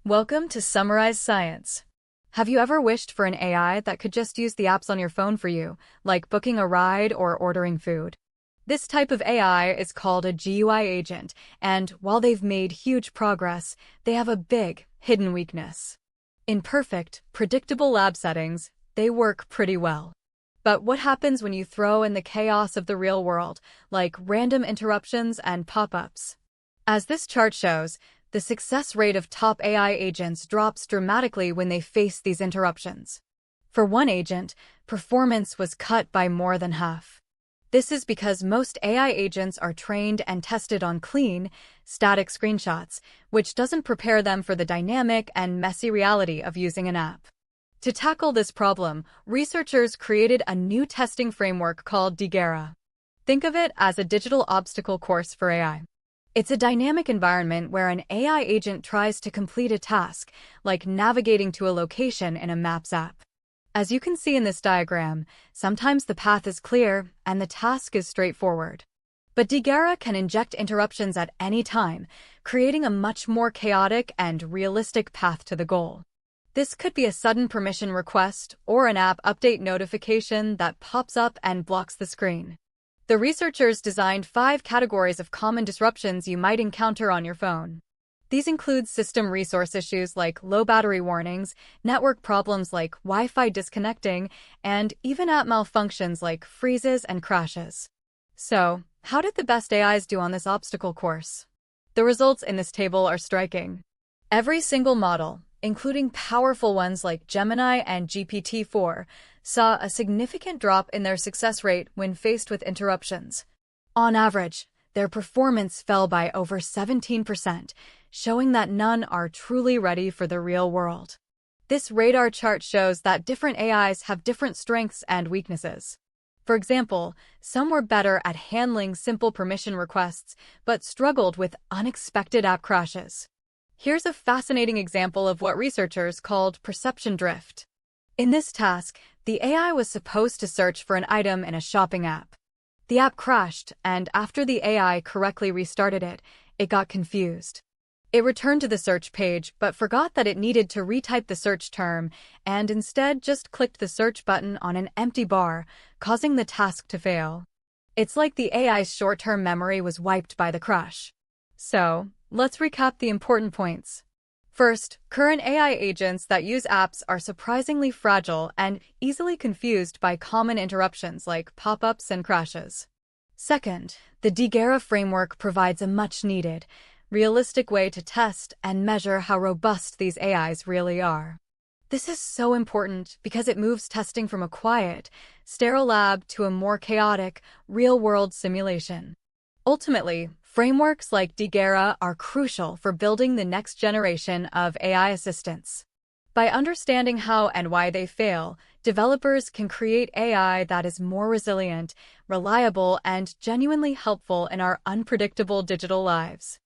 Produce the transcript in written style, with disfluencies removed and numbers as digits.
Welcome to Summarize Science. Have you ever wished for an AI that could just use the apps on your phone for you, like booking a ride or ordering food? This type of AI is called a GUI agent, and while they've made huge progress, they have a big, hidden weakness. In perfect, predictable lab settings, they work pretty well. But what happens when you throw in the chaos of the real world, like random interruptions and pop-ups? As this chart shows, the success rate of top AI agents drops dramatically when they face these interruptions. For one agent, performance was cut by more than half. This is because most AI agents are trained and tested on clean, static screenshots, which doesn't prepare them for the dynamic and messy reality of using an app. To tackle this problem, researchers created a new testing framework called D-GARA. Think of it as a digital obstacle course for AI. It's a dynamic environment where an AI agent tries to complete a task, like navigating to a location in a Maps app. As you can see in this diagram, sometimes the path is clear and the task is straightforward. But D-GARA can inject interruptions at any time, creating a much more chaotic and realistic path to the goal. This could be a sudden permission request or an app update notification that pops up and blocks the screen. The researchers designed 5 categories of common disruptions you might encounter on your phone. These include system resource issues like low battery warnings, network problems like Wi-Fi disconnecting, and even app malfunctions like freezes and crashes. So, how did the best AIs do on this obstacle course? The results in this table are striking. Every single model, including powerful ones like Gemini and GPT-4, saw a significant drop in their success rate when faced with interruptions. On average, their performance fell by over 17%, showing that none are truly ready for the real world. This radar chart shows that different AIs have different strengths and weaknesses. For example, some were better at handling simple permission requests, but struggled with unexpected app crashes. Here's a fascinating example of what researchers called perception drift. In this task, the AI was supposed to search for an item in a shopping app. The app crashed, and after the AI correctly restarted it, it got confused. It returned to the search page but forgot that it needed to retype the search term and instead just clicked the search button on an empty bar, causing the task to fail. It's like the AI's short-term memory was wiped by the crash. So, let's recap the important points. First, current AI agents that use apps are surprisingly fragile and easily confused by common interruptions like pop-ups and crashes. Second, the D-GARA framework provides a much-needed, realistic way to test and measure how robust these AIs really are. This is so important because it moves testing from a quiet, sterile lab to a more chaotic, real-world simulation. Ultimately, frameworks like D-GARA are crucial for building the next generation of AI assistants. By understanding how and why they fail, developers can create AI that is more resilient, reliable, and genuinely helpful in our unpredictable digital lives.